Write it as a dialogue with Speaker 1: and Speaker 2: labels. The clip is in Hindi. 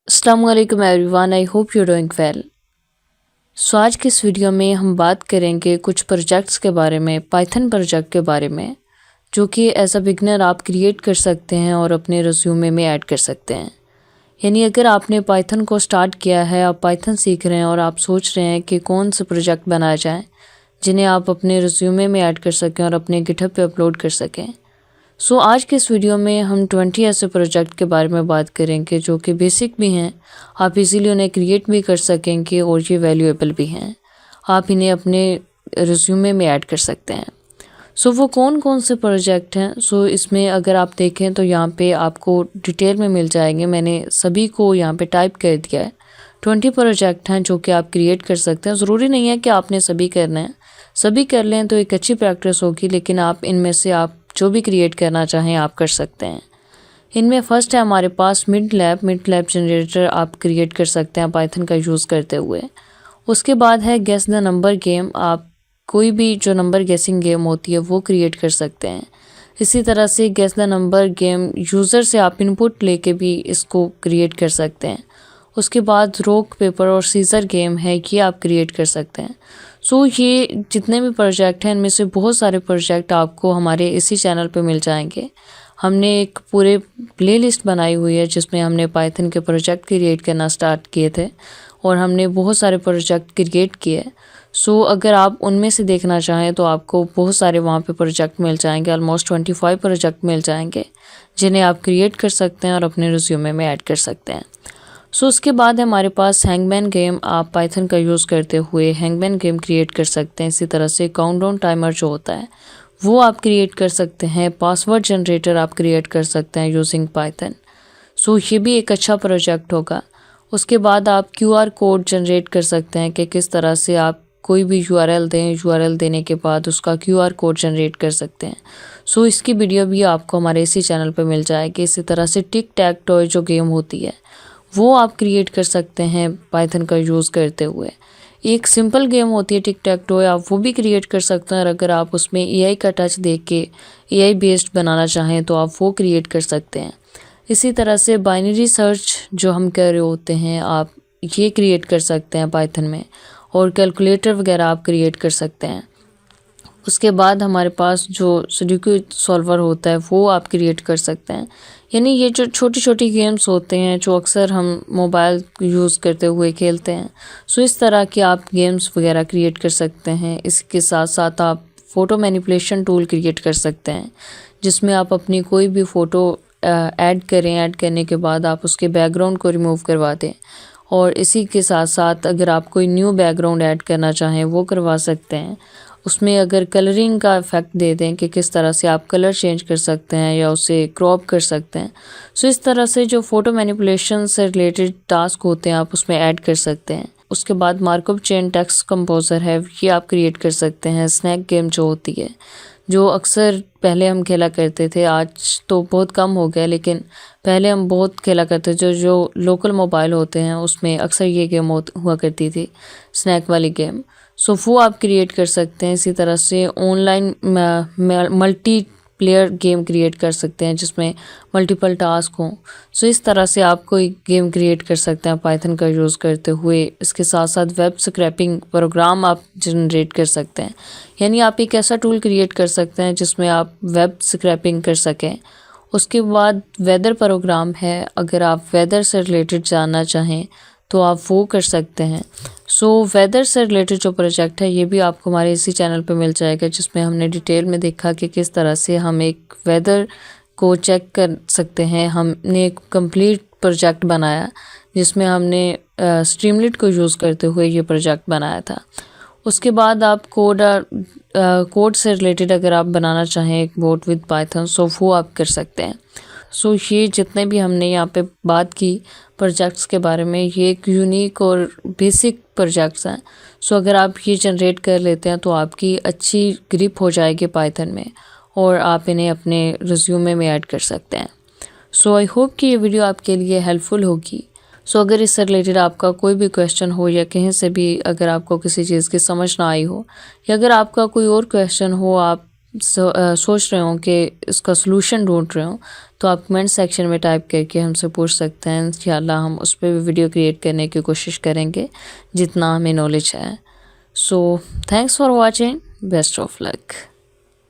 Speaker 1: अस्सलामुअलैकुम everyone, I hope you doing well. So आज की इस वीडियो में हम बात करेंगे कुछ प्रोजेक्ट्स के बारे में, पाइथन प्रोजेक्ट के बारे में, जो कि एज अ बिगनर आप क्रिएट कर सकते हैं और अपने रिज्यूमे में ऐड कर सकते हैं। यानी अगर आपने पाइथन को स्टार्ट किया है, आप पाइथन सीख रहे हैं और आप सोच रहे हैं कि कौन से प्रोजेक्ट बनाए जाएँ जिन्हें आप अपने रिज्यूमे में ऐड कर सकें और अपने गिटहब पे अपलोड कर सकें। सो आज के इस वीडियो में हम 20 ऐसे प्रोजेक्ट के बारे में बात करेंगे जो कि बेसिक भी हैं, आप इजीली उन्हें क्रिएट भी कर सकेंगे और ये वैल्यूएबल भी हैं, आप इन्हें अपने रिज्यूमे में ऐड कर सकते हैं। सो वो कौन कौन से प्रोजेक्ट हैं? सो इसमें अगर आप देखें तो यहाँ पे आपको डिटेल में मिल जाएंगे। मैंने सभी को यहाँ पे टाइप कर दिया है। 20 प्रोजेक्ट हैं जो कि आप क्रिएट कर सकते हैं। ज़रूरी नहीं है कि आपने सभी करना है, सभी कर लें तो एक अच्छी प्रैक्टिस होगी, लेकिन आप इनमें से आप जो भी क्रिएट करना चाहें आप कर सकते हैं। इनमें फर्स्ट है हमारे पास मिड लैब जनरेटर आप क्रिएट कर सकते हैं पाइथन का यूज़ करते हुए। उसके बाद है गेस द नंबर गेम, आप कोई भी जो नंबर गेसिंग गेम होती है वो क्रिएट कर सकते हैं। इसी तरह से guess the number game user से आप इनपुट लेके भी इसको क्रिएट कर सकते हैं। उसके बाद रॉक पेपर और सीजर गेम है, ये आप क्रिएट कर सकते हैं। सो ये जितने भी प्रोजेक्ट हैं इनमें से बहुत सारे प्रोजेक्ट आपको हमारे इसी चैनल पे मिल जाएंगे। हमने एक पूरे प्लेलिस्ट बनाई हुई है जिसमें हमने पाइथन के प्रोजेक्ट क्रिएट करना स्टार्ट किए थे और हमने बहुत सारे प्रोजेक्ट क्रिएट किए। सो अगर आप उनमें से देखना चाहें तो आपको बहुत सारे वहाँ पे प्रोजेक्ट मिल जाएंगे, ऑलमोस्ट 25 प्रोजेक्ट मिल जाएंगे जिन्हें आप क्रिएट कर सकते हैं और अपने रिज्यूमे में ऐड कर सकते हैं। सो उसके बाद है हमारे पास हैंगमैन गेम, आप पाइथन का यूज़ करते हुए हैंगमैन गेम क्रिएट कर सकते हैं। इसी तरह से काउंटडाउन टाइमर जो होता है वो आप क्रिएट कर सकते हैं। पासवर्ड जनरेटर आप क्रिएट कर सकते हैं यूजिंग पाइथन। सो ये भी एक अच्छा प्रोजेक्ट होगा। उसके बाद आप QR कोड जनरेट कर सकते हैं कि किस तरह से आप कोई भी URL दें, URL देने के बाद उसका QR कोड जनरेट कर सकते हैं। सो इसकी वीडियो भी आपको हमारे इसी चैनल पर मिल जाएगी। इसी तरह से टिक टैक टॉय जो गेम होती है वो आप क्रिएट कर सकते हैं पाइथन का यूज़ करते हुए। एक सिंपल गेम होती है टिक टैक टॉय, आप वो भी क्रिएट कर सकते हैं। और अगर आप उसमें AI का टच दे के AI बेस्ड बनाना चाहें तो आप वो क्रिएट कर सकते हैं। इसी तरह से बाइनरी सर्च जो हम कर रहे होते हैं आप ये क्रिएट कर सकते हैं पाइथन में, और कैलकुलेटर वगैरह आप क्रिएट कर सकते हैं। उसके बाद हमारे पास जो सुडोकू सॉल्वर होता है वो आप क्रिएट कर सकते हैं। यानी ये जो छोटी छोटी गेम्स होते हैं जो अक्सर हम मोबाइल यूज़ करते हुए खेलते हैं, सो इस तरह के आप गेम्स वगैरह क्रिएट कर सकते हैं। इसके साथ साथ आप फ़ोटो मैनिपुलेशन टूल क्रिएट कर सकते हैं जिसमें आप अपनी कोई भी फ़ोटो ऐड करें, ऐड करने के बाद आप उसके बैकग्राउंड को रिमूव करवा दें, और इसी के साथ साथ अगर आप कोई न्यू बैकग्राउंड ऐड करना चाहें वो करवा सकते हैं। उसमें अगर कलरिंग का इफ़ेक्ट दे दें कि किस तरह से आप कलर चेंज कर सकते हैं या उसे क्रॉप कर सकते हैं। सो इस तरह से जो फ़ोटो मैनिपुलेशन से रिलेटेड टास्क होते हैं आप उसमें ऐड कर सकते हैं। उसके बाद मार्कअप चेन टेक्स्ट कंपोजर है, ये आप क्रिएट कर सकते हैं। स्नैक गेम जो होती है, जो अक्सर पहले हम खेला करते थे, आज तो बहुत कम हो गया, लेकिन पहले हम बहुत खेला करते थे। जो लोकल मोबाइल होते हैं उसमें अक्सर ये गेम हुआ करती थी, स्नैक वाली गेम। सो वो आप क्रिएट कर सकते हैं। इसी तरह से online multi player game create कर सकते हैं जिसमें मल्टीपल टास्क हों। सो इस तरह से आप कोई गेम क्रिएट कर सकते हैं पाइथन का यूज़ करते हुए। इसके साथ साथ वेब स्क्रैपिंग प्रोग्राम आप जनरेट कर सकते हैं। यानी आप एक ऐसा टूल क्रिएट कर सकते हैं जिसमें आप वेब स्क्रैपिंग कर सकें। उसके बाद वेदर प्रोग्राम है, अगर आप वेदर से रिलेटेड जानना चाहें तो आप वो कर सकते हैं। सो वेदर से रिलेटेड जो प्रोजेक्ट है ये भी आपको हमारे इसी चैनल पे मिल जाएगा, जिसमें हमने डिटेल में देखा कि किस तरह से हम एक वेदर को चेक कर सकते हैं। हमने एक कंप्लीट प्रोजेक्ट बनाया जिसमें हमने स्ट्रीमलीट को यूज़ करते हुए ये प्रोजेक्ट बनाया था। उसके बाद आप कोड से रिलेटेड अगर आप बनाना चाहें एक बोट विद पाइथन, सो वो आप कर सकते हैं। सो ये जितने भी हमने यहाँ पे बात की प्रोजेक्ट्स के बारे में, ये एक यूनिक और बेसिक प्रोजेक्ट्स हैं। सो अगर आप ये जनरेट कर लेते हैं तो आपकी अच्छी ग्रिप हो जाएगी पाइथन में और आप इन्हें अपने रिज्यूमे में ऐड कर सकते हैं। सो आई होप कि ये वीडियो आपके लिए हेल्पफुल होगी। सो अगर इससे रिलेटेड आपका कोई भी क्वेश्चन हो या कहीं से भी अगर आपको किसी चीज़ की समझ ना आई हो, या अगर आपका कोई और क्वेश्चन हो, आप सोच रहे हो कि इसका सलूशन ढूंढ रहे हो, तो आप कमेंट सेक्शन में टाइप करके हमसे पूछ सकते हैं। इंशाल्लाह हम उस पर भी वीडियो क्रिएट करने की कोशिश करेंगे जितना हमें नॉलेज है। So thanks for watching, best of luck.